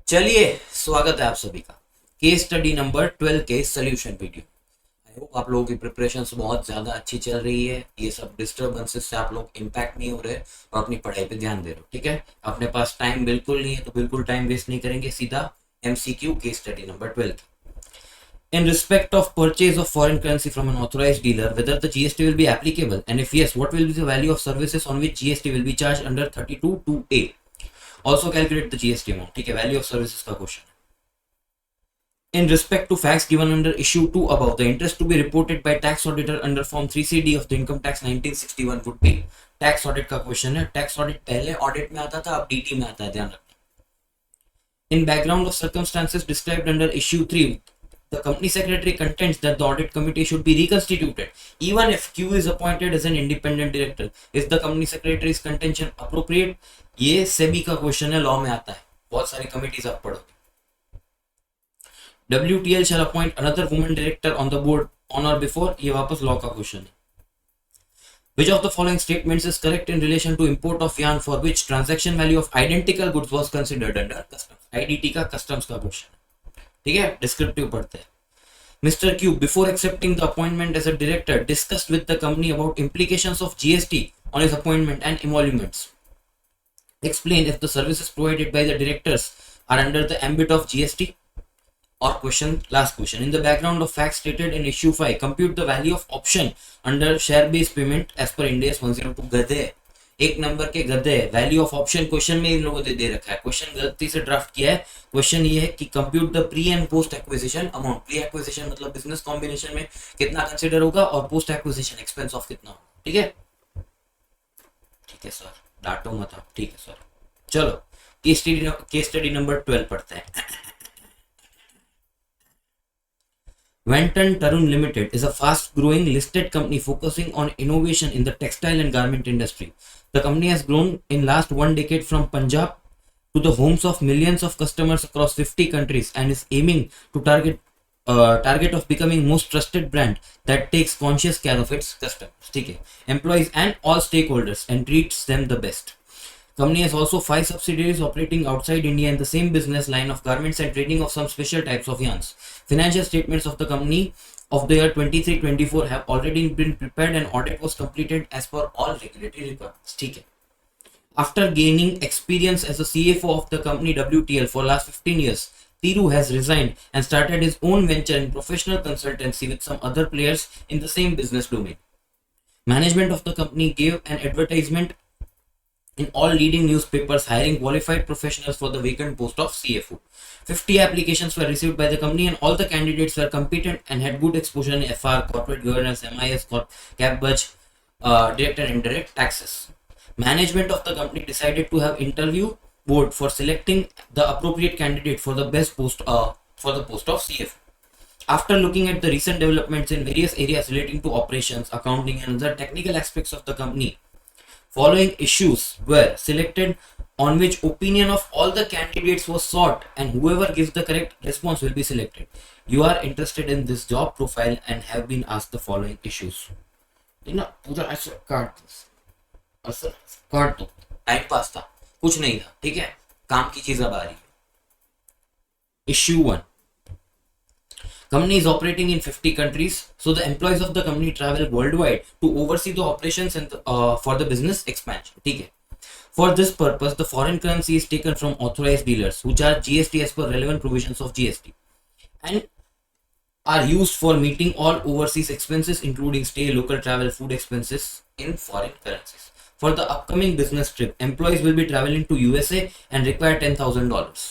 चलिए, स्वागत है आप सभी का केस स्टडी नंबर 12 के सोल्यूशन वीडियो। आई होप आप लोगों की प्रिपरेशंस बहुत ज़्यादा अच्छी चल रही है। ये सब डिस्टर्बेंसेस से आप लोग इम्पैक्ट नहीं हो रहे और अपनी पढ़ाई पे ध्यान दे रहे हो। ठीक है, अपने पास टाइम बिल्कुल नहीं है तो बिल्कुल टाइम वेस्ट नहीं करेंगे, सीधा MCQ case study number 12। In respect of purchase of foreign currency from an authorized dealer, whether the GST will be applicable, and if yes, what will be the value of services on which GST will be charged under 32(2)(a? Also calculate the GST amount. ठीक है, value of services का question है। In respect to facts given under issue 2 above, the interest to be reported by tax auditor under form 3CD of the income tax 1961 would be। Tax audit का question है। Tax audit पहले audit में आता था, अब DT में आता है, ध्यान रखना। In background of circumstances described under issue 3, the company secretary contends that the audit committee should be reconstituted even if Q is appointed as an independent director. Is the company secretary's contention appropriate? ये सेबी का question है, law में आता है, बहुत सारी committees आप पढ़ो। WTL shall appoint another woman director on the board on or before, ये वापस लॉ का क्वेश्चन है। Which of the following statements is correct in relation to import of yarn for which transaction value of identical goods was considered under customs? IDT का customs का question है। ठीक है, descriptive पढ़ते हैं। Mr. Q, before accepting the appointment as a director, discussed with the company about implications of GST on his appointment and emoluments. Explain if the services provided by the directors are under the ambit of GST. Or question, last question. In the background of facts stated in issue 5, compute the value of option under share based payment as per Ind AS 102। गधे, एक number के गधे। Value of option question में इन लोगों ने दे रखा है, question गलती से ड्राफ्ट किया है। क्वेश्चन ये है कि compute the pre and post acquisition amount. Pre acquisition मतलब बिजनेस कॉम्बिनेशन में कितना कंसिडर होगा और पोस्ट एक्विजिशन एक्सपेंस ऑफ कितना होगा। ठीक है, ठीक है सर, डांटो मत आप। ठीक है सर, चलो केस स्टडी नंबर 12 पढ़ते हैं। Venton Tarun Limited is a fast-growing listed company focusing on innovation in the textile and garment industry. The company has grown in last one decade from Punjab to the homes of millions of customers across 50 countries and is aiming to target of becoming most trusted brand that takes conscious care of its customers, ठीक है, employees and all stakeholders and treats them the best. Company has also 5 subsidiaries operating outside India in the same business line of garments and trading of some special types of yarns. Financial statements of the company of the year 23-24 have already been prepared and audit was completed as per all regulatory requirements. ठीक है, after gaining experience as a CFO of the company WTL for last 15 years, Tiru has resigned and started his own venture in professional consultancy with some other players in the same business domain. Management of the company gave an advertisement in all leading newspapers hiring qualified professionals for the vacant post of CFO. 50 applications were received by the company and all the candidates were competent and had good exposure in FR, corporate governance, MIS, cap budget, direct and indirect taxes. Management of the company decided to have interview board for selecting the appropriate candidate for the best post for the post of CFO. After looking at the recent developments in various areas relating to operations, accounting and other technical aspects of the company, following issues were selected on which opinion of all the candidates was sought and whoever gives the correct response will be selected. You are interested in this job profile and have been asked the following issues. ना पूरा ऐसे काट दो, time pass था, कुछ नहीं था। ठीक है, काम की चीज अब आ रही है। Issue 1. Company is operating in 50 countries, so the employees of the company travel worldwide to oversee the operations and for the business expansion. ठीक है, for this purpose, the foreign currency is taken from authorized dealers who charge GST as per relevant provisions of GST and are used for meeting all overseas expenses including stay, local travel, food expenses in foreign currencies. For the upcoming business trip, employees will be traveling to USA and require $10,000.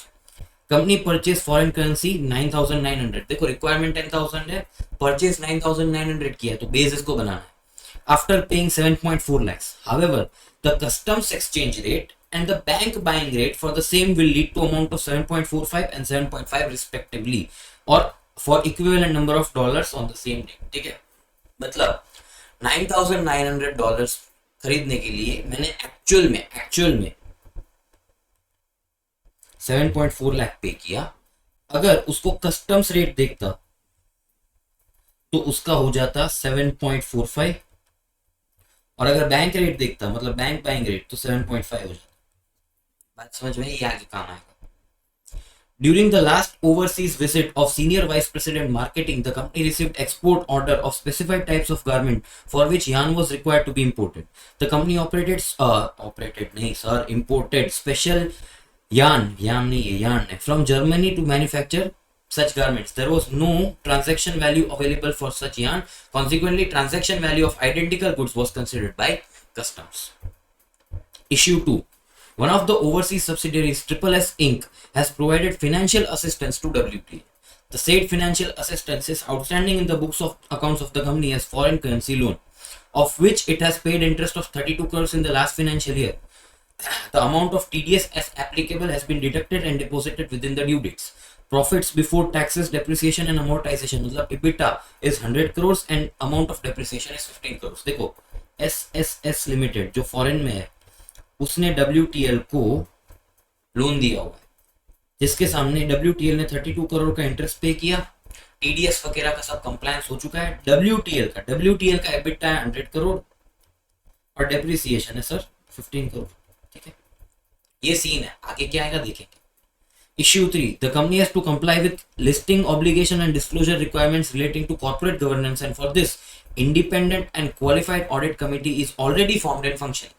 Company purchase foreign currency 9,900। देखो requirement 10,000 है, purchase 9,900 किया है तो base इसको बनाना है। After paying 7.4 lakhs, however the customs exchange rate and the bank buying rate for the same will lead to amount of 7.45 and 7.5 respectively or for equivalent number of dollars on the same day। ठीक है, मतलब $9,900 खरीदने के लिए मैंने actual में 7.4 लाख पे किया। अगर उसको कस्टम्स रेट देखता तो उसका हो जाता 7.45 और अगर बैंक रेट देखता मतलब बैंक बाइंग रेट तो 7.5 हो जाता। बात समझ में, ये आगे काम आएगा। During the last overseas visit of Senior Vice President Marketing, the company received export order of specified types of garment for which yarn was required to be imported. The company imported special yarn from Germany to manufacture such garments. There was no transaction value available for such yarn. Consequently, transaction value of identical goods was considered by customs. Issue 2. One of the overseas subsidiaries, Triple S Inc., has provided financial assistance to WTL. The said financial assistance is outstanding in the books of accounts of the company as foreign currency loan, of which it has paid interest of 32 crores in the last financial year. The amount of TDS as applicable has been deducted and deposited within the due dates. Profits before taxes, depreciation and amortization, मतलब EBITDA is 100 crores and amount of depreciation is 15 crores. देखो SSS Limited जो foreign में है उसने WTL को loan दिया हुआ है जिसके सामने WTL ने 32 करोड़ का इंटरेस्ट पे किया, TDS वगैरह का सब कंप्लायंस हो चुका है. WTL का EBITDA है 100 करोड़ और डेप्रिसिएशन है सर 15 करोड़. ठीक है, ये सीन है. आगे क्या आएगा देखेंगे. Issue 3. The company has to comply with listing obligation and disclosure requirements relating to corporate governance, and for this, independent and qualified audit committee is already formed and functioning.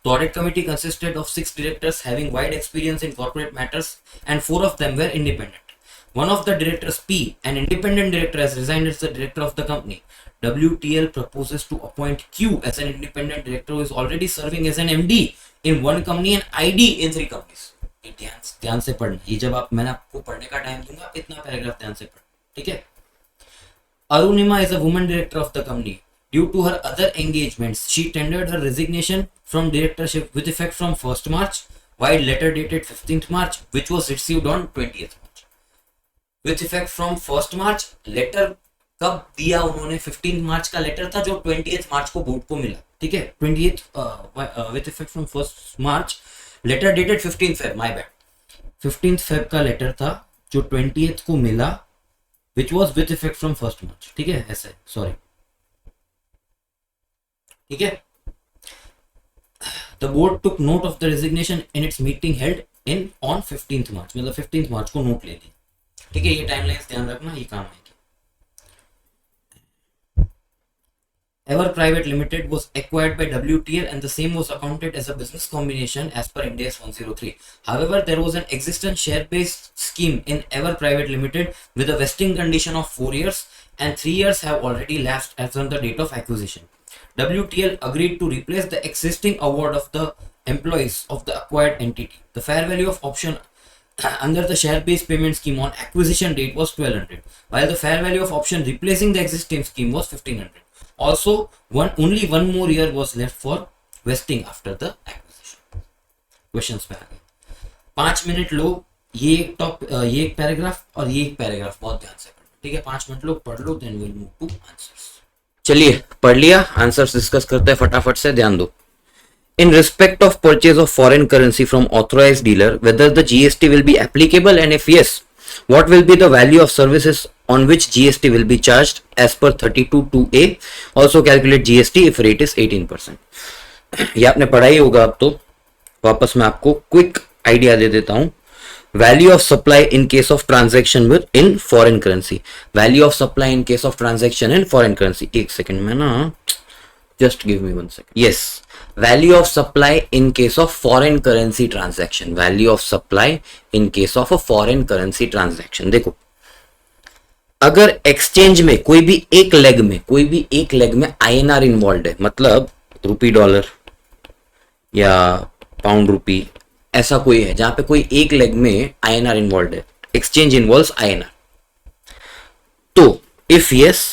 The audit committee consisted of 6 directors having wide experience in corporate matters, and 4 of them were independent. One of the directors, P, an independent director, has resigned as the director of the company. WTL proposes to appoint Q as an independent director who is already serving as an MD in one company and ID in 3 companies. ध्यान से पढ़ना. ये जब मैंने आपको पढ़ने का time दूंगा इतना पैराग्राफ ध्यान से पढ़ना. ठीक है. Arunima is a woman director of the company. Due to her other engagements, she tendered her resignation from directorship with effect from 1st March, while letter dated 15th March, which was received on 20th March. With effect from 1st March, letter कब दिया उन्होंने? 15th March का letter था जो 20th March को board को मिला. ठीक है. 20th with effect from 1st March, letter dated 15th Feb, my bad. 15th Feb का लेटर था जो 20th को मिला, which was with effect from 1st March. ठीक है, ऐसे सॉरी. ठीक है. The board took note of the resignation in its meeting held on 15th March. मतलब 15th March को नोट ले ली. ठीक है, ये टाइमलाइंस ध्यान रखना, ये काम है. Ever Private Limited was acquired by WTL and the same was accounted as a business combination as per Ind AS 103. However, there was an existing share-based scheme in Ever Private Limited with a vesting condition of 4 years, and 3 years have already lapsed as on the date of acquisition. WTL agreed to replace the existing award of the employees of the acquired entity. The fair value of option under the share-based payment scheme on acquisition date was 1200, while the fair value of option replacing the existing scheme was 1500. Also, only one more year was left for vesting after the acquisition. Questions पे आ गए. 5 minute लो. ये एक paragraph और ये एक paragraph बहुत ध्यान से पढ़ो. ठीक है, 5 मिनट लो, पढ़ लो, then will move to answers. चलिए पढ़ लिया, आंसर्स डिस्कस करते हैं फटाफट से. ध्यान दो. In respect of purchase of foreign currency from authorized dealer, whether the GST will be applicable, and if yes, what will be the value of services on which GST will be charged as per 32(2)(a). Also calculate GST if rate is 18%. ये आपने पढ़ा ही होगा. अब तो वापस मैं आपको quick idea दे देता हूं. Value of supply in case of transaction with in foreign currency. Value of supply in case of transaction in foreign currency. एक सेकंड में ना, just give me 1 second. Yes, value of supply in case of foreign currency transaction. Value of supply in case of a foreign currency transaction. देखो, अगर exchange में कोई भी एक leg में INR इन्वॉल्व है, मतलब रुपी डॉलर या पाउंड रुपी, ऐसा कोई है जहां पे कोई एक लेग में INR इन्वॉल्व है, एक्सचेंज इन्वॉल्व्स INR, तो इफ यस,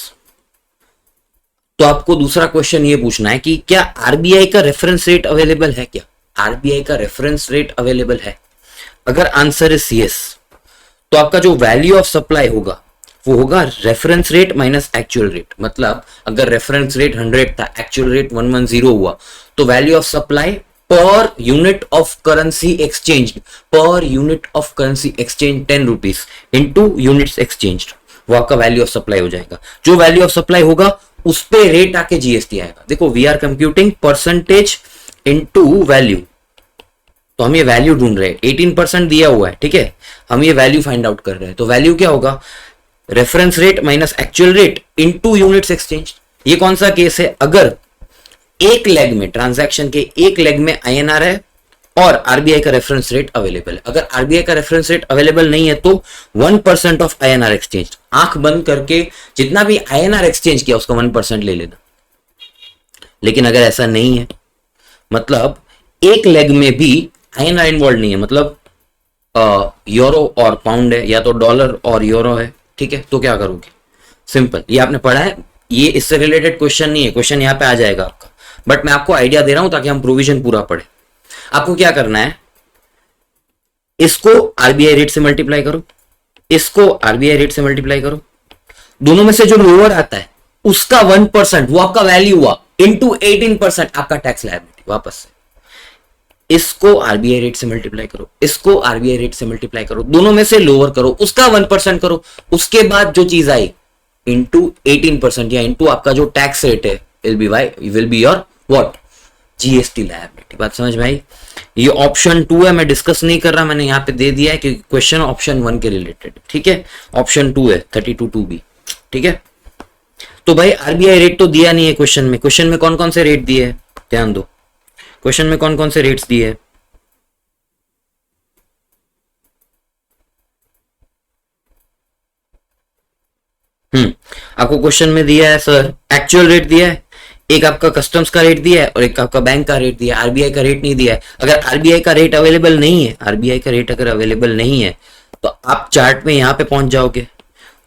तो आपको दूसरा क्वेश्चन ये पूछना है कि क्या आरबीआई का रेफरेंस रेट अवेलेबल है. क्या आरबीआई का रेफरेंस रेट अवेलेबल है? अगर आंसर इज यस, तो आपका जो वैल्यू ऑफ सप्लाई होगा वो होगा reference rate minus actual rate. मतलब अगर रेफरेंस रेट 100 था, एक्चुअल रेट 110 हुआ, तो value of supply per unit of currency exchange 10 rupees into units exchange, वो आपका वैल्यू ऑफ सप्लाई हो जाएगा. जो वैल्यू ऑफ सप्लाई होगा उस पे रेट आके जीएसटी आएगा. देखो, we are computing percentage into value, तो हम ये वैल्यू ढूंढ रहे हैं, 18% दिया हुआ है, ठीक है, हम ये वैल्यू फाइंड आउट कर रहे हैं। तो वैल्यू क्या होगा, reference rate minus actual rate into units exchange. ये कौन सा केस है, अगर एक लेग में, ट्रांजैक्शन के एक लेग में INR है और आरबीआई का रेफरेंस रेट अवेलेबल है। अगर आरबीआई का रेफरेंस रेट अवेलेबल नहीं है तो 1% ऑफ INR एक्सचेंज, आंख बंद करके जितना भी INR एक्सचेंज किया उसका 1% ले लेना। लेकिन अगर ऐसा नहीं है, मतलब एक लेग में भी INR इन्वॉल्व नहीं है, मतलब यूरो और पाउंड है या तो डॉलर और यूरो है, ठीक है, तो क्या करोगे, सिंपल, ये आपने पढ़ा है, ये इससे रिलेटेड क्वेश्चन नहीं है, क्वेश्चन यहाँ पे आ जाएगा आपका, बट मैं आपको आइडिया दे रहा हूं ताकि हम प्रोविजन पूरा पढ़े। आपको क्या करना है, इसको आरबीआई रेट से मल्टीप्लाई करो, इसको आरबीआई रेट से मल्टीप्लाई करो, दोनों में से जो लोअर आता है उसका 1% वो आपका वैल्यू हुआ इंटू 18% आपका टैक्स लायबिलिटी, वापस से इसको आरबीआई रेट से मल्टीप्लाई करो, इसको आरबीआई रेट से मल्टीप्लाई करो, दोनों में से लोअर करो, उसका 1% करो, उसके बाद जो चीज आई इंटू 18% या इंटू आपका जो टैक्स रेट है will be your what, GST liability. बात समझ में आई। ये ऑप्शन 2 है, मैं डिस्कस नहीं कर रहा, मैंने यहाँ पे दे दिया है क्योंकि क्वेश्चन ऑप्शन 1 के रिलेटेड, ठीक है, ऑप्शन 2 है 32(2)(b), ठीक है। तो भाई आरबीआई रेट तो दिया नहीं है क्वेश्चन में, क्वेश्चन में कौन कौन से रेट दिए हैं, ध्यान दो, क्वेश्चन में कौन कौन से रेट्स दिए हैं, आपको क्वेश्चन में दिया है सर, एक्चुअल रेट दिया है, एक आपका कस्टम्स का रेट दिया है और एक आपका बैंक का रेट दिया है, आरबीआई का रेट नहीं दिया है। अगर आरबीआई का रेट अवेलेबल नहीं है, आरबीआई का रेट अगर अवेलेबल नहीं है तो आप चार्ट में यहां पे पहुंच जाओगे,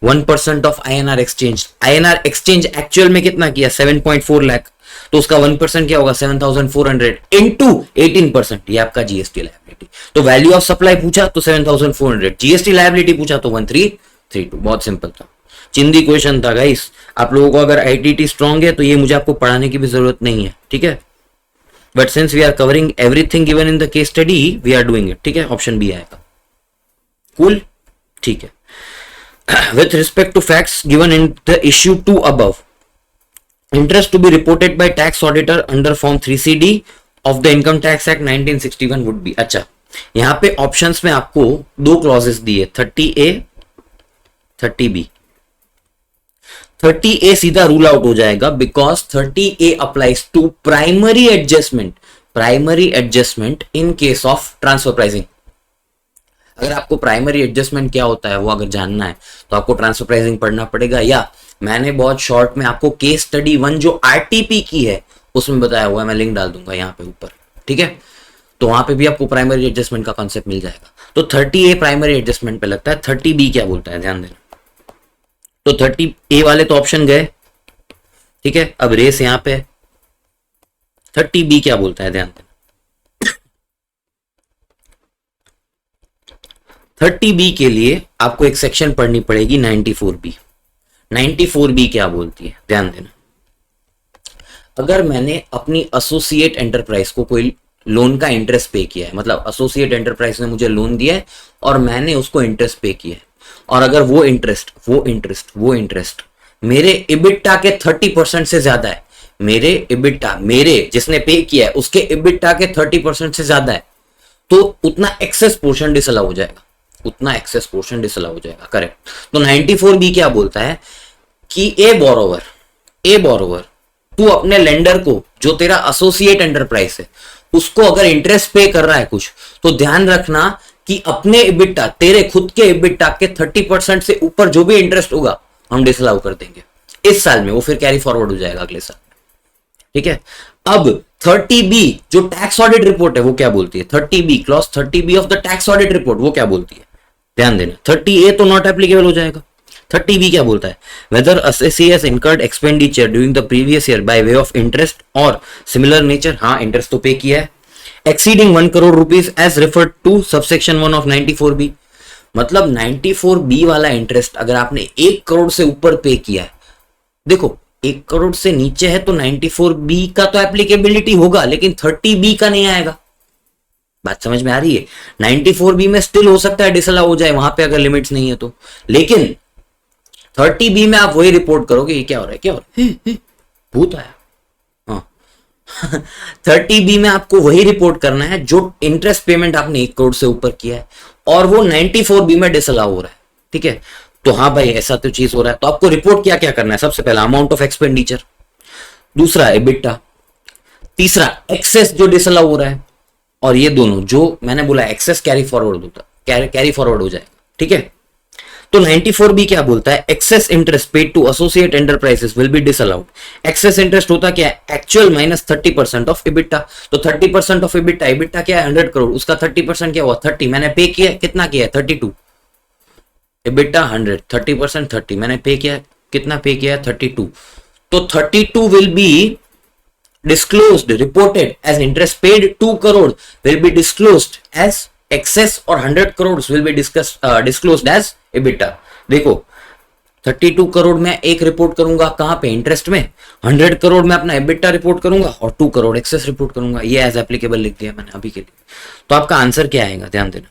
1% of INR exchange, INR exchange actual में कितना किया 7.4 लाख, तो उसका 1% क्या होगा 7400 इंटू 18%, ये आपका जीएसटी लायबिलिटी। तो वैल्यू ऑफ सप्लाई पूछा तो 7400, जीएसटी लायबिलिटी पूछा तो 1332, बहुत सिंपल था, चिंदी क्वेश्चन था गाइस। आप लोगों को अगर आईटीटी स्ट्रांग है तो ये मुझे आपको पढ़ाने की भी जरूरत नहीं है, ठीक है, but since we are covering everything given in the case study we are doing it, ठीक है, ऑप्शन बी आएगा, कूल, ठीक है। With respect to facts given in the issue 2 above, interest to be reported by tax auditor under form 3CD of the Income Tax Act 1961 would be, अच्छा यहाँ पे options में आपको दो क्लॉजेस दिए, 30A 30B। 30A सीधा rule out हो जाएगा because 30A applies to primary adjustment in case of transfer pricing. अगर आपको प्राइमरी एडजस्टमेंट क्या होता है वो अगर जानना है तो आपको ट्रांसफर प्राइसिंग पढ़ना पड़ेगा, या मैंने बहुत शॉर्ट में आपको केस स्टडी 1 जो आरटीपी की है उसमें बताया हुआ है, मैं लिंक डाल दूंगा यहाँ पे ऊपर, ठीक है, तो वहां पे भी आपको प्राइमरी एडजस्टमेंट का कॉन्सेप्ट मिल जाएगा। तो 30A प्राइमरी एडजस्टमेंट पे लगता है, 30B क्या बोलता है ध्यान देना। तो 30A वाले तो ऑप्शन गए, ठीक है, अब रेस यहां पे 30B क्या बोलता है ध्यान देना। 30B के लिए आपको एक सेक्शन पढ़नी पड़ेगी 94B। 94B क्या बोलती है ध्यान देना। अगर मैंने अपनी एसोसिएट एंटरप्राइज को कोई लोन का इंटरेस्ट पे किया है, मतलब एसोसिएट एंटरप्राइज ने मुझे लोन दिया है और मैंने उसको इंटरेस्ट पे किया है, और अगर वो इंटरेस्ट मेरे इबिटा के 30% से ज्यादा है, मेरे इबिटा, मेरे जिसने पे किया है उसके इबिटा के 30% से ज्यादा है, तो उतना एक्सेस पोर्शन डिसअलाउ हो जाएगा, करेक्ट। तो 94B क्या बोलता है कि ए बोरोवर तू अपने लेंडर को, जो तेरा एसोसिएट एंटरप्राइज है, उसको अगर इंटरेस्ट पे कर रहा है कुछ, तो ध्यान रखना कि अपने इबिटा, तेरे खुद के इबिटा के 30% से ऊपर जो भी इंटरेस्ट होगा हम डिसअलाउ कर देंगे इस साल में, वो फिर कैरी फॉरवर्ड हो जाएगा अगले साल, ठीक है। अब 30B जो टैक्स ऑडिट रिपोर्ट है वो क्या बोलती है, 30B clause 30B of the tax audit report वो क्या बोलती है ध्यान देना। 30A तो नॉट एप्लीकेबल हो जाएगा। 30B क्या बोलता है, weather assessee has incurred expenditure during the previous year by way of interest or similar nature, हाँ इंटरेस्ट तो पे किया है, exceeding 1 crore rupees as referred to subsection 1 of 94B। मतलब 94B वाला इंटरेस्ट अगर आपने 1 करोड़ से ऊपर पे किया है, देखो 1 करोड़ से नीचे है तो 94B का तो एप्लीकेबिलिटी होगा, लेकिन 30B का नहीं आएगा। बात समझ में आ रही है। 94B में स्टिल हो सकता है डिसअलाउ हो जाए वहां पे अगर लिमिट्स नहीं है तो, लेकिन 30B में आप वही रिपोर्ट करोगे ये क्या हो रहा है, क्या हो रहा है, भूत आया, हाँ 30B में आपको वही रिपोर्ट करना है जो इंटरेस्ट पेमेंट आपने 1 करोड़ से ऊपर किया है, और वो 94B में डिसअलाउ हो रहा है, ठीक है। तो हाँ भाई ऐसा तो चीज हो रहा है, तो आपको रिपोर्ट क्या क्या करना है, सबसे पहला अमाउंट ऑफ एक्सपेंडिचर, दूसरा एबिटा, तीसरा एक्सेस जो डिसअलाउ हो रहा है, और ये दोनों जो मैंने बोला एक्सेस कैरी फॉरवर्ड होता, कैरी फॉरवर्ड हो जाएगा, ठीक है। तो 94B क्या बोलता है, excess interest paid to associate enterprises will be disallowed. Excess interest होता क्या है, एक्चुअल माइनस 30% ऑफ इबिटा। तो 30% ऑफ इबिटा, इबिटा क्या है 100 करोड़, उसका 30% क्या हुआ 30, मैंने पे किया कितना किया 32, इबिटा 100, 30% 30, मैंने पे किया कितना, पे किया 32। तो 32 will be disclosed reported as interest paid 2 crore will be disclosed as excess और 100 crores will be disclosed as EBITDA। देखो 32 करोड़ में एक रिपोर्ट करूंगा कहां पे, इंटरेस्ट में, 100 करोड़ में अपना EBITDA रिपोर्ट करूंगा और 2 करोड़ एक्सेस रिपोर्ट करूंगा। ये एज एप्लीकेबल लिख दिया मैंने अभी के लिए। तो आपका आंसर क्या आएगा, ध्यान देना,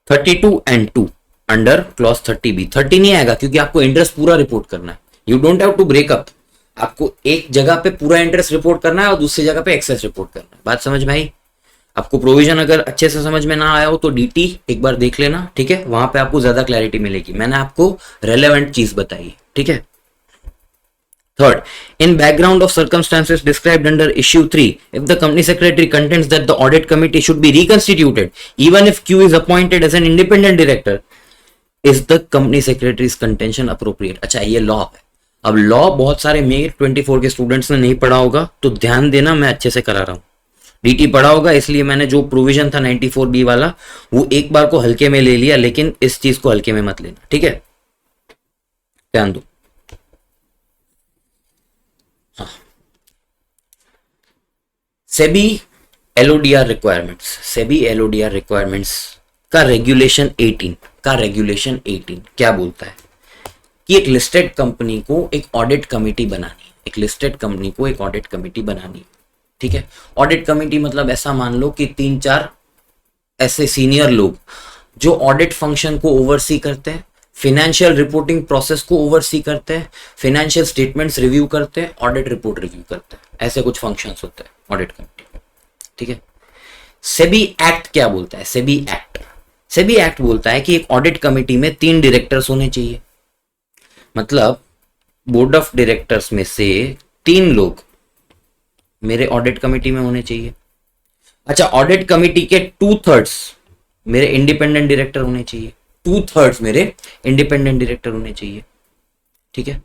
32 and 2 अंडर क्लॉज 30B। 30 नहीं आएगा क्योंकि आपको इंटरेस्ट पूरा रिपोर्ट करना है, you don't have to break up, आपको एक जगह पे पूरा इंटरेस्ट रिपोर्ट करना है और दूसरी जगह पे एक्सेस रिपोर्ट करना है। बात समझ में आई? आपको प्रोविजन अगर अच्छे से समझ में ना आया हो तो डीटी एक बार देख लेना, ठीक है, वहां पे आपको ज्यादा क्लैरिटी मिलेगी, मैंने आपको रेलेवेंट चीज बताई, ठीक है। Third, in background of circumstances described under issue 3, if the company secretary contends that the audit committee should be reconstituted, even if Q is appointed as an independent director, is the company secretary's contention appropriate? अच्छा ये law है। अब law बहुत सारे मे 24 के students ने नहीं पढ़ा होगा, तो ध्यान देना, मैं अच्छे से करा रहा हूँ। डीटी पढ़ा होगा इसलिए मैंने जो प्रोविजन था 94B वाला वो एक बार को हल्के में ले लिया, लेकिन इस चीज को हल्के में मत लेना, ठीक है, ध्यान दो। हाँ, SEBI LODR requirements, SEBI LODR requirements का रेगुलेशन 18 क्या बोलता है कि एक लिस्टेड कंपनी को एक ऑडिट कमेटी बनानी है, एक लिस्टेड कंपनी को एक ऑडिट कमेटी बनानी है, ठीक है। ऑडिट कमेटी मतलब ऐसा मान लो कि 3-4 ऐसे सीनियर लोग जो ऑडिट फंक्शन को ओवरसी करते हैं, फाइनेंशियल रिपोर्टिंग प्रोसेस को ओवरसी करते हैं, फाइनेंशियल स्टेटमेंट्स रिव्यू करते हैं, ऑडिट रिपोर्ट रिव्यू करते हैं, ऐसे कुछ फंक्शंस होते हैं ऑडिट कमेटी, ठीक है। सेबी एक्ट क्या बोलता है, सेबी एक्ट बोलता है कि एक ऑडिट कमेटी में 3 डायरेक्टर्स होने चाहिए, मतलब बोर्ड ऑफ डायरेक्टर्स में से 3 लोग मेरे ऑडिट कमेटी में होने चाहिए। अच्छा, ऑडिट कमेटी के 2/3 मेरे इंडिपेंडेंट डायरेक्टर होने चाहिए, 2/3 मेरे इंडिपेंडेंट डायरेक्टर होने चाहिए, ठीक है।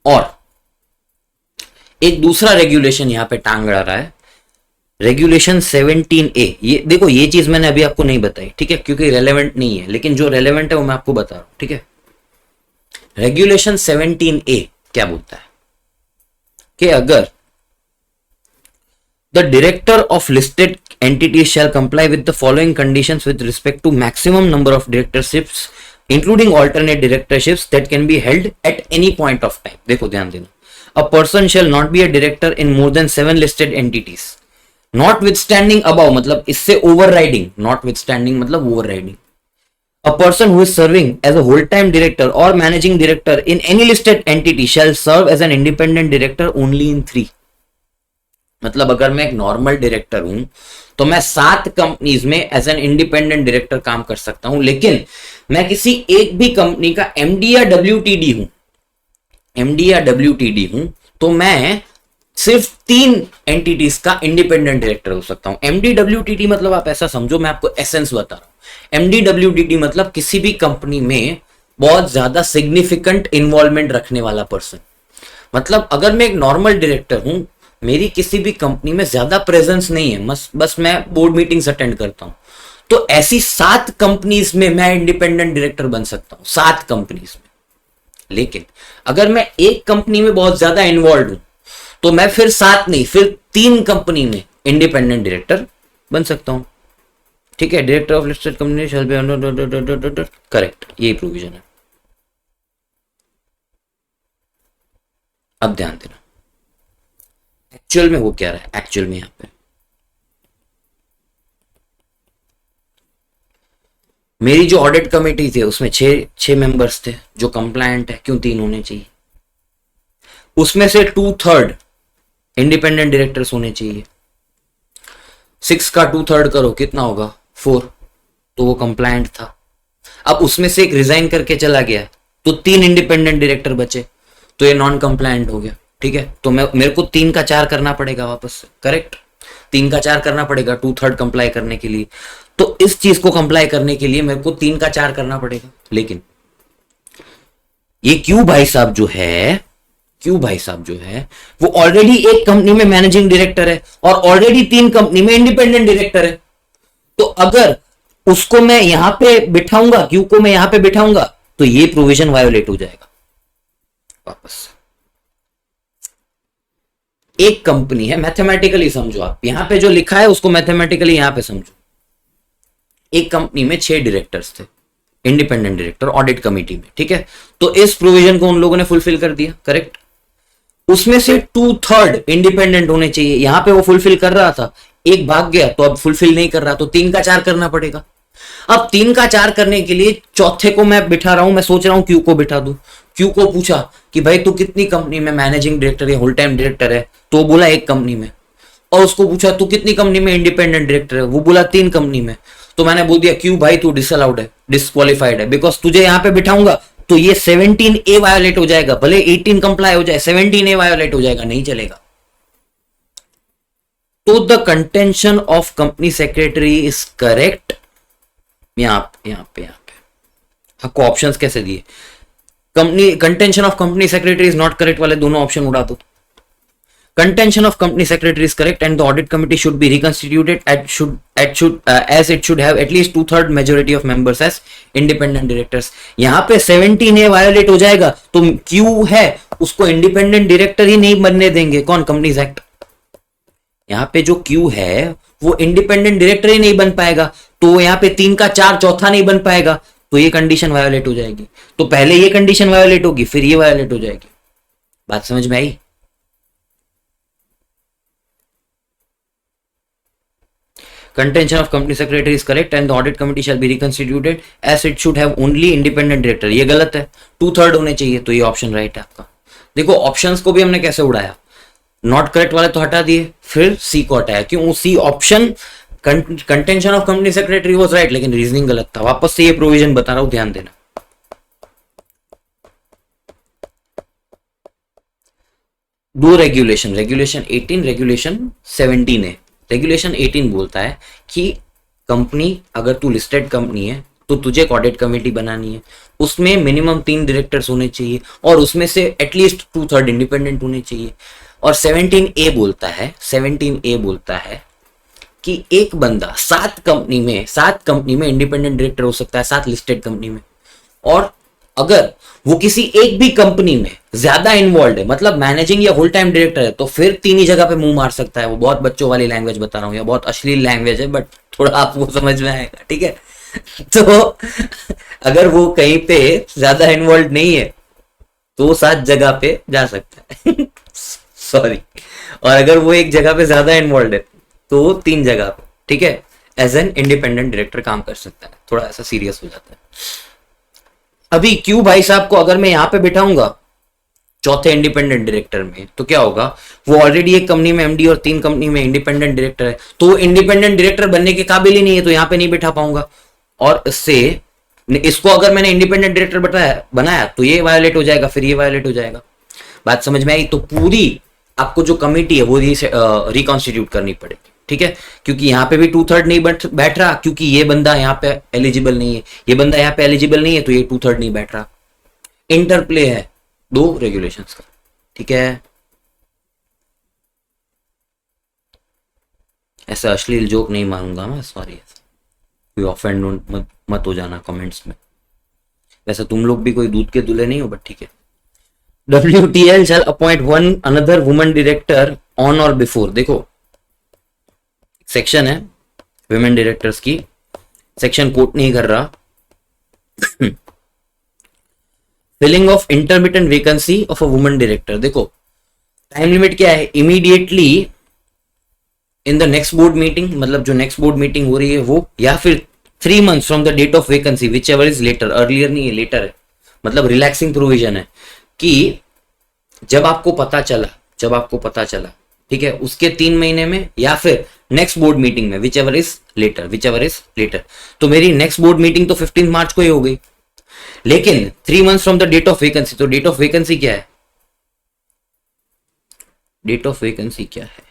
और एक दूसरा रेगुलेशन यहां पे टांग अड़ा रहा है, रेगुलेशन 17A। ये देखो, ये चीज मैंने अभी आपको नहीं बताई, ठीक है, क्योंकि रेलेवेंट नहीं है, लेकिन जो रेलेवेंट है वो मैं आपको बता रहा हूं, ठीक है। रेगुलेशन 17A क्या बोलता है कि अगर the director of listed entity shall comply with the following conditions with respect to maximum number of directorships including alternate directorships that can be held at any point of time. देखो ध्यान देना, a person shall not be a director in more than 7 listed entities, notwithstanding above मतलब इससे overriding, notwithstanding मतलब overriding, a person who is serving as a whole-time director or managing director in any listed entity shall serve as an independent director only in 3। मतलब अगर मैं एक normal director हूं तो मैं 7 कंपनीज में एज एन इंडिपेंडेंट डायरेक्टर काम कर सकता हूं, लेकिन मैं किसी एक भी कंपनी का एमडी या डब्ल्यूटीडी हूं तो मैं सिर्फ 3 एंटिटीज का इंडिपेंडेंट डायरेक्टर हो सकता हूं। एमडी डब्ल्यूटीडी मतलब आप ऐसा समझो, मैं आपको एसेंस बता रहा हूं। एमडी डब्ल्यूटीडी मतलब किसी भी कंपनी में बहुत ज्यादा सिग्निफिकेंट इन्वॉल्वमेंट रखने वाला पर्सन। मतलब अगर मैं एक नॉर्मल डायरेक्टर हूं, मेरी किसी भी कंपनी में ज्यादा प्रेजेंस नहीं है, बस मैं बोर्ड मीटिंग्स अटेंड करता हूं, तो ऐसी 7 कंपनीज में मैं इंडिपेंडेंट डायरेक्टर बन सकता हूं, 7 कंपनीज में। लेकिन अगर मैं एक कंपनी में बहुत ज्यादा इन्वॉल्व हूं तो मैं फिर 7 नहीं, फिर 3 कंपनी में इंडिपेंडेंट डायरेक्टर बन सकता हूं, ठीक है। Director of listed company shall be under, correct, ये प्रोविजन है। अब ध्यान देना, एक्चुअल में वो क्या रहा है, एक्चुअल में यहां पे मेरी जो ऑडिट कमेटी थी उसमें छह मेंबर्स थे जो कंप्लायंट है, क्यों 3 होने चाहिए? उसमें से 2/3 इंडिपेंडेंट डायरेक्टर्स होने चाहिए। 6 का 2/3 करो, कितना होगा? 4। तो वो कंप्लायंट था। अब उसमें से एक रिजाइन करके चला गया तो 3 इंडिपेंडेंट डायरेक्टर बचे, तो ये नॉन कंप्लायंट हो गया। ठीक है, तो मेरे को 3 का 4 करना पड़ेगा वापस से, करेक्ट? 3 का 4 करना पड़ेगा 2/3 कंप्लाई करने के लिए। तो इस चीज को कंप्लाई करने के लिए मेरे को 3 का 4 करना पड़ेगा। लेकिन ये क्यों भाई साहब जो है वो ऑलरेडी एक कंपनी में मैनेजिंग डायरेक्टर है और ऑलरेडी 3 कंपनी में इंडिपेंडेंट डायरेक्टर है। तो अगर उसको मैं यहां पे बिठाऊंगा, क्यू को मैं यहां पे बिठाऊंगा, तो ये प्रोविजन वायोलेट हो जाएगा। वापस एक कंपनी है, मैथमेटिकली समझो आप, यहां पे जो लिखा है उसको मैथमेटिकली यहां पे समझो। एक कंपनी में 6 डायरेक्टर्स थे, इंडिपेंडेंट डायरेक्टर ऑडिट कमेटी में। ठीक है, तो इस प्रोविजन को उन लोगों ने फुलफिल कर दिया, करेक्ट? उसमें से 2/3 इंडिपेंडेंट होने चाहिए, यहां पे वो फुलफिल कर रहा था, एक भाग गया तो अब फुलफिल नहीं कर रहा, तो 3 का 4 करना पड़ेगा। अब 3 का 4 करने के लिए चौथे को मैं बिठा रहा हूं, मैं सोच रहा हूं क्यू को बिठा दूं। क्यू को पूछा कि भाई तू कितनी कंपनी में मैनेजिंग डायरेक्टर या होल टाइम डायरेक्टर है? तो बोला एक कंपनी में। और उसको पूछा तू कितनी कंपनी में इंडिपेंडेंट डायरेक्टर है? वो बोला 3 कंपनी में। तो मैंने बोल दिया क्यू भाई तू डिसअलाउड है, डिस्क्वालिफाइड है, बिकॉज तुझे यहां पे बिठाऊंगा तो ये 17A वायोलेट हो जाएगा, भले 18 कंप्लाई हो जाए, 17A वायोलेट हो जाएगा, नहीं चलेगा। तो the contention of company secretary is correct. यहां पे आपको ऑप्शंस कैसे दिए? Contention of company secretary is not correct वाले दोनों ऑप्शन उड़ा दो। Contention of company secretary is correct and the audit committee should be reconstituted as it should have at least 2/3 majority of members as independent directors। यहां पे 17A violet हो जाएगा तो Q है उसको इंडिपेंडेंट डायरेक्टर ही नहीं बनने देंगे। कौन? Companies act. यहां पे जो क्यू है वो इंडिपेंडेंट डायरेक्टर ही नहीं बन पाएगा, तो यहां पे 3 का 4 चौथा नहीं बन पाएगा, तो ये कंडीशन वायोलेट हो जाएगी। तो पहले ये कंडीशन वायोलेट होगी, फिर ये वायोलेट हो जाएगी। बात समझ में आई? Contention of company secretary is correct and the audit committee shall be reconstituted as it should have only independent director। ये गलत है, 2/3 होने चाहिए, तो ये ऑप्शन राइट है आपका। देखो ऑप्शंस को भी हमने कैसे उड़ाया, नॉट करेक्ट वाले तो हटा दिए, फिर सी को हटाया। क्यों? C option contention of company secretary was right, लेकिन रीजनिंग गलत था। वापस से ये प्रोविजन बता रहा हूं, ध्यान देना। दो रेगुलेशन 18, रेगुलेशन 17 है। रेगुलेशन 18 बोलता है कि कंपनी, अगर तू लिस्टेड कंपनी है तो तुझे एक ऑडिट कमेटी बनानी है, उसमें मिनिमम 3 डायरेक्टर्स होने चाहिए और उसमें से एटलीस्ट 2/3 इंडिपेंडेंट होने चाहिए। और 17A बोलता है कि एक बंदा 7 कंपनी में इंडिपेंडेंट डायरेक्टर हो सकता है, 7 लिस्टेड कंपनी में। और अगर वो किसी एक भी कंपनी में ज्यादा इन्वॉल्व है, मतलब मैनेजिंग या होल टाइम डायरेक्टर है, तो फिर 3 ही जगह पे मुंह मार सकता है। वो बहुत बच्चों वाली लैंग्वेज बता रहा हूँ, या बहुत अश्लील लैंग्वेज है, बट थोड़ा आपको समझ में आएगा, ठीक है? तो अगर वो कहीं पे ज्यादा इन्वॉल्व नहीं है तो 7 जगह पे जा सकता है सॉरी। और अगर वो एक जगह पे ज्यादा इन्वॉल्व है तो 3 जगह पे, ठीक है, एज एन इंडिपेंडेंट डायरेक्टर काम कर सकता है। थोड़ा ऐसा सीरियस हो जाता है। अभी क्यू भाई साहब को अगर मैं यहां पे बिठाऊंगा चौथे इंडिपेंडेंट डायरेक्टर में, तो क्या होगा? वो ऑलरेडी एक कंपनी में एमडी और 3 कंपनी में इंडिपेंडेंट डायरेक्टर है, तो इंडिपेंडेंट डायरेक्टर बनने के काबिल ही नहीं है, तो यहां पे नहीं बिठा पाऊंगा। और इसको अगर मैंने इंडिपेंडेंट डायरेक्टर बनाया तो ये वायोलेट हो जाएगा, फिर ये वायोलेट हो जाएगा। बात समझ में आई? तो पूरी आपको जो कमेटी है वो रिकॉन्स्टिट्यूट करनी पड़ेगी, ठीक है? क्योंकि यहाँ पे भी 2/3 नहीं बैठ रहा, क्योंकि ये बंदा यहाँ पे एलिजिबल नहीं है, ये बंदा यहाँ पे एलिजिबल नहीं है, तो ये 2/3 नहीं बैठ रहा। इंटरप्ले है 2 रेगुलेशंस का, ठीक है? ऐसा अश्लील जोक नहीं मारूंगा मैं, सॉरी, कोई ऑफेंड मत हो जाना कमेंट्स में। वैसे तुम लोग भी कोई दूध के दूल्हे नहीं हो, बट ठीक है। WTL shall appoint one another woman director on or before। देखो सेक्शन है women directors की, सेक्शन कोट नहीं कर रहा। Filling of intermittent vacancy of a woman director. देखो टाइम लिमिट क्या है? Immediately in the next board meeting, मतलब जो नेक्स्ट बोर्ड मीटिंग हो रही है वो, या फिर 3 months from the date of vacancy whichever is later, earlier नहीं है, later है, मतलब रिलैक्सिंग प्रोविजन है कि जब आपको पता चला ठीक है उसके 3 महीने में या फिर नेक्स्ट बोर्ड मीटिंग में, विच एवर इज लेटर। तो मेरी नेक्स्ट बोर्ड मीटिंग तो 15 मार्च को ही हो गई, लेकिन 3 months from the date of vacancy, तो डेट ऑफ वेकेंसी क्या है, डेट ऑफ वेकेंसी क्या है,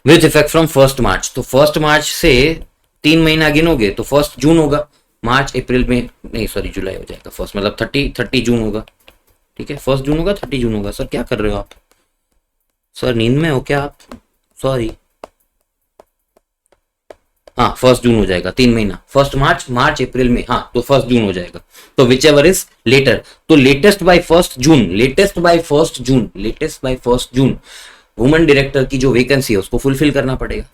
विथ इफेक्ट फ्रॉम 1 मार्च, तो 1 मार्च से 3 महीना गिनोगे तो 1 जून होगा, मार्च अप्रैल में नहीं, सॉरी जुलाई हो जाएगा फर्स्ट, मतलब 30 जून होगा, ठीक है 1 जून होगा, 30 जून होगा। सर क्या कर रहे हो आप, सर नींद में हो क्या आप, सॉरी, हाँ 1 जून हो जाएगा, 3 महीना, 1 मार्च अप्रैल में, हाँ तो 1 जून हो जाएगा, तो विच एवर इज लेटर, तो latest by 1 June women director की जो वैकेंसी है उसको फुलफिल करना पड़ेगा।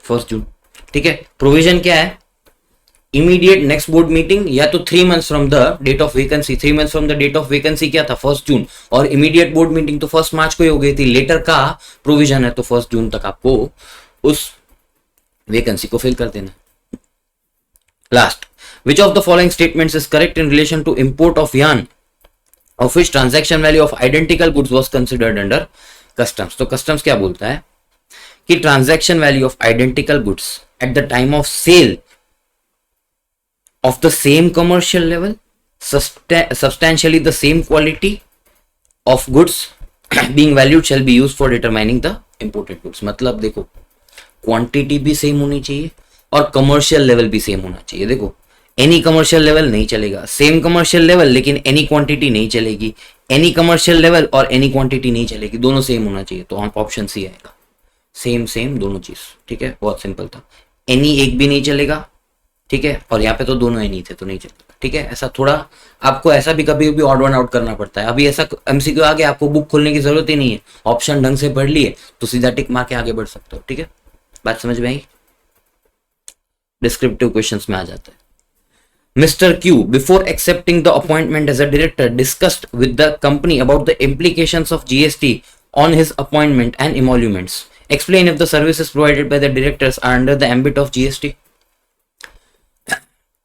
फर्स्ट जून, ठीक है। प्रोविजन क्या है, इमीडिएट नेक्स्ट बोर्ड मीटिंग या तो 3 months from the date of vacancy, 3 months from the date of vacancy क्या था 1 जून, और इमीडिएट बोर्ड मीटिंग तो 1 मार्च को ही हो गई थी, लेटर का प्रोविजन है तो 1 जून तक आपको उस वेकेंसी को फिल कर देना। Last, which of the following statements is correct in relation to import of yarn of which transaction value of identical goods was considered under customs। तो customs क्या बोलता है कि transaction value of identical goods at the time of sale of the same commercial level, substantially the same quality of goods being valued shall be used for determining the imported goods। मतलब देखो quantity भी same होनी चाहिए और commercial level भी same होना चाहिए। देखो एनी कमर्शियल लेवल नहीं चलेगा, सेम कमर्शियल लेवल लेकिन एनी क्वांटिटी नहीं चलेगी, एनी कमर्शियल लेवल और एनी क्वांटिटी नहीं चलेगी, दोनों सेम होना चाहिए, तो ऑप्शन सी आएगा, सेम दोनों चीज, ठीक है बहुत सिंपल था। एनी एक भी नहीं चलेगा, ठीक है, और यहाँ पे तो दोनों एनी थे तो नहीं चलेगा, ठीक है। ऐसा थोड़ा आपको ऐसा भी कभी भी ऑड वन आउट करना पड़ता है। अभी ऐसा एमसीक्यू आ गया, आपको बुक खोलने की जरूरत ही नहीं है, ऑप्शन ढंग से पढ़ लिए तो सीधा टिक मार के आगे बढ़ सकते हो, ठीक है। बात समझ में आई, डिस्क्रिप्टिव क्वेश्चंस में आ जाता है। Mr. Q, before accepting the appointment as a director, discussed with the company about the implications of GST on his appointment and emoluments. Explain if the services provided by the directors are under the ambit of GST.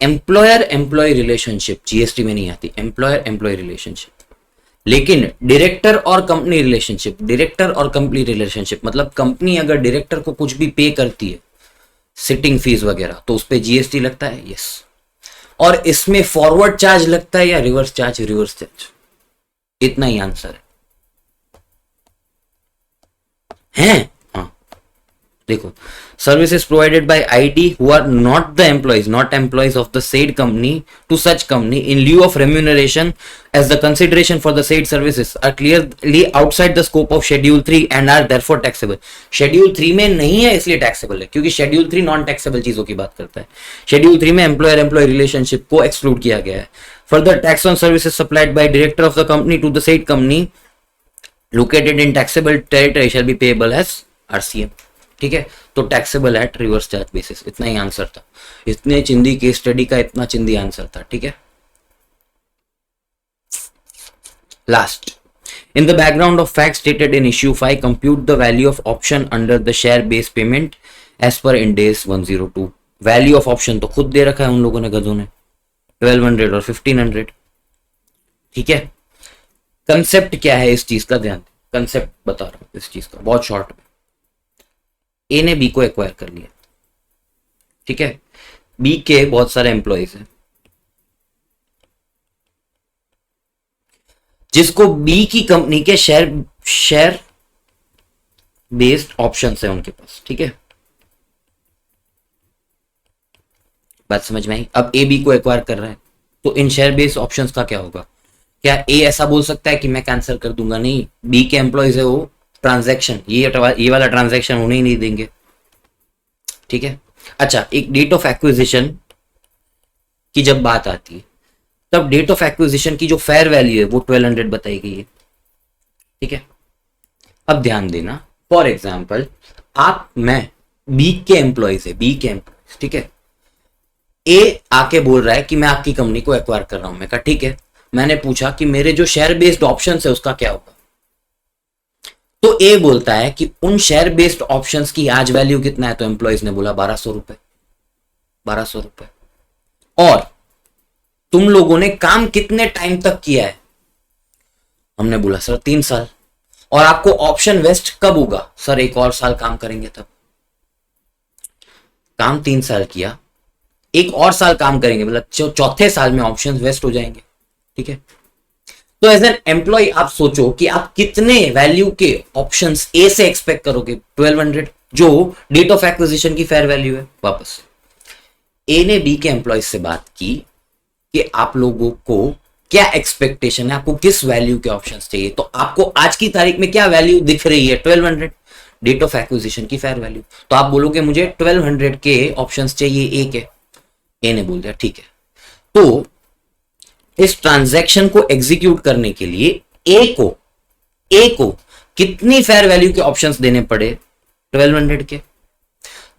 Employer-employee relationship GST में नहीं आती, employer-employee relationship। लेकिन director और company relationship, director और company relationship मतलब company अगर director को कुछ भी पे करती है, सिटिंग फीस वगैरह, तो उस पर जीएसटी लगता है, यस। और इसमें फॉरवर्ड चार्ज लगता है या रिवर्स चार्ज, रिवर्स चार्ज, इतना ही आंसर है। हाँ देखो, services provided by ID who are not the employees of the said company to such company in lieu of remuneration as the consideration for the said services are clearly outside the scope of schedule 3 and are therefore taxable. Schedule 3 में नहीं है इसलिए taxable है, क्योंकि schedule 3 non taxable चीजों की बात करता है। शेड्यूल 3 में एम्प्लॉयर एम्प्लॉय रिलेशनशिप को एक्सक्लूड किया गया है। Further, tax on services supplied by director of the company to the said company located in taxable territory shall be payable as RCM, ठीक है। तो taxable at reverse charge basis, इतना ही answer था। इतने चिंदी केस स्टडी का इतना चिंदी answer था, ठीक है। Last, in the background of fact stated in issue 5 compute the value of option under the share based payment as per Ind AS 102। Value of option तो खुद दे रखा है उन लोगों ने, गधों ने, 1200 और 1500, ठीक है। कंसेप्ट क्या है इस चीज का, ध्यान, कंसेप्ट बता रहा हूं इस चीज का बहुत शॉर्ट में। ए ने बी को एक्वायर कर लिया, ठीक है। बी के बहुत सारे एम्प्लॉइज हैं, जिसको बी की कंपनी के शेयर बेस्ड ऑप्शंस है उनके पास, ठीक है। बात समझ में आई। अब ए बी को एक्वायर कर रहा है, तो इन शेयर बेस्ड ऑप्शंस का क्या होगा? क्या ए ऐसा बोल सकता है कि मैं कैंसिल कर दूंगा? नहीं, बी के एम्प्लॉइज है वो, ट्रांजैक्शन ये वाला ट्रांजैक्शन होने ही नहीं देंगे, ठीक है। अच्छा, एक डेट ऑफ एक्विजिशन की जब बात आती है, तब डेट ऑफ एक्विजिशन की जो फेयर वैल्यू है वो 1200 बताई गई है, ठीक है। अब ध्यान देना, फॉर एग्जाम्पल मैं बी के एम्प्लॉइज है, बी के एम्प्लॉइज, ठीक है। ए आके बोल रहा है कि मैं आपकी कंपनी को एक्वायर कर रहा हूं, मैं कहा ठीक है, मैंने पूछा कि मेरे जो शेयर बेस्ड ऑप्शन है उसका क्या होगा, तो ए बोलता है कि उन शेयर बेस्ड ऑप्शंस की आज वैल्यू कितना है, तो एम्प्लॉइज ने बोला 1200 रुपए, 1200 रुपए। और तुम लोगों ने काम कितने टाइम तक किया है, हमने बोला सर 3 साल। और आपको ऑप्शन वेस्ट कब होगा, सर 1 और साल काम करेंगे तब। काम 3 साल किया, 1 और साल काम करेंगे, मतलब चौथे साल में ऑप्शन वेस्ट हो जाएंगे, ठीक है। तो एज एन एम्प्लॉय आप सोचो कि आप कितने वैल्यू के ऑप्शंस ए से एक्सपेक्ट करोगे, 1200 जो डेट ऑफ एक्विजिशन की फेयर वैल्यू है। वापस ए ने बी के एम्प्लॉय से बात की कि आप लोगों को क्या एक्सपेक्टेशन है, आपको किस वैल्यू के ऑप्शंस चाहिए, तो आपको आज की तारीख में क्या वैल्यू दिख रही है, 1200 डेट ऑफ एक्विजिशन की फेयर वैल्यू। तो आप बोलोगे मुझे 1200 के ऑप्शंस चाहिए ए के, ए ने बोल दिया ठीक है। तो इस ट्रांजैक्शन को एग्जीक्यूट करने के लिए ए को कितनी फेयर वैल्यू के ऑप्शंस देने पड़े, 1200 के।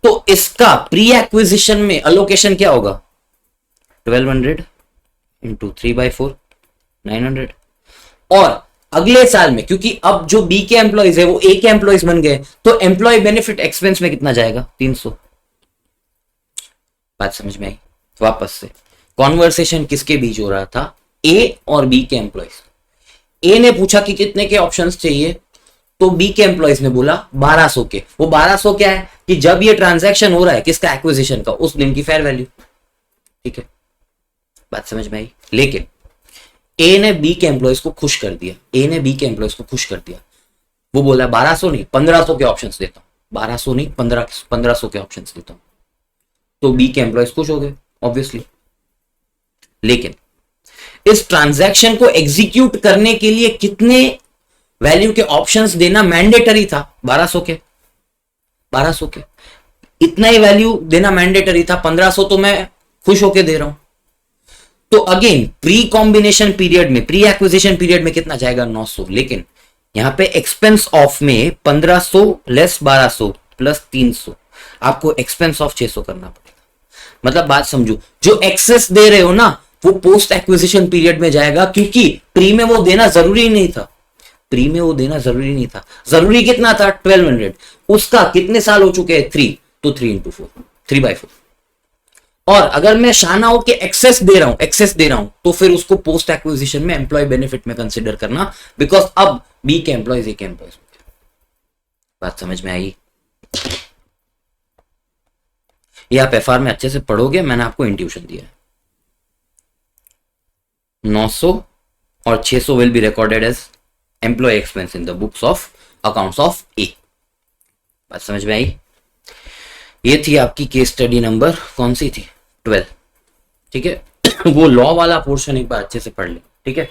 तो इसका प्री एक्विजिशन में अलोकेशन क्या होगा, 1200 इंटू 3/4 900। और अगले साल में क्योंकि अब जो बी के एम्प्लॉइज है वो ए के एम्प्लॉइज बन गए, तो एम्प्लॉय बेनिफिट एक्सपेंस में कितना जाएगा, 300। बात समझ में आई। वापस से कॉन्वर्सेशन किसके बीच हो रहा था, ए और बी के एम्प्लॉइज। ए ने पूछा कि कितने के ऑप्शंस चाहिए, तो बी के एम्प्लॉइज ने बोला 1200 के। वो 1200 क्या है कि जब ये ट्रांजैक्शन हो रहा है किसका, एक्विजिशन का, उस दिन की फेयर वैल्यू, ठीक है। बात समझ में आई। लेकिन ए ने बी के एम्प्लॉइज को खुश कर दिया, ए ने बी के एम्प्लॉइज को खुश कर दिया। वो बोला 1200 नहीं 1500 के ऑप्शंस देता हूं, 1200 नहीं 1500 के ऑप्शंस देता हूं। तो बी के एम्प्लॉइज खुश हो गए ऑब्वियसली। लेकिन इस ट्रांजैक्शन को एग्जीक्यूट करने के लिए कितने वैल्यू के ऑप्शंस देना मैंडेटरी था, 1200 के, 1200 के इतना ही वैल्यू देना मैंडेटरी था। 1500 तो मैं खुश होके दे रहा हूं। तो अगेन प्री कॉम्बिनेशन पीरियड में, प्री एक्विजिशन पीरियड में कितना जाएगा, 900। लेकिन यहां पे एक्सपेंस ऑफ में 1500 लेस 1200 प्लस 300, आपको एक्सपेंस ऑफ 600 करना पड़ेगा। मतलब बात समझो, जो एक्सेस दे रहे हो ना वो पोस्ट एक्विजिशन पीरियड में जाएगा, क्योंकि प्री में वो देना जरूरी नहीं था, प्री में वो देना जरूरी नहीं था। जरूरी कितना था, 1200। उसका कितने साल हो चुके हैं, 3, तो 3 into 4, 3/4। और अगर मैं शाना हो के एक्सेस दे रहा हूं तो फिर उसको पोस्ट एक्विजिशन में एम्प्लॉय बेनिफिट में कंसीडर करना, बिकॉज अब बी के एम्प्लॉयज ए के एम्प्लॉयज। बात समझ में आई। ये आप एफआर में अच्छे से पढ़ोगे, मैंने आपको इंट्यूशन दिया है। 900 और 600 will be recorded as employee expense in the books of accounts of A. बात समझ में आई। ये थी आपकी केस स्टडी नंबर कौन सी थी, 12, ठीक है। वो लॉ वाला पोर्शन एक बार अच्छे से पढ़ ले, ठीक है।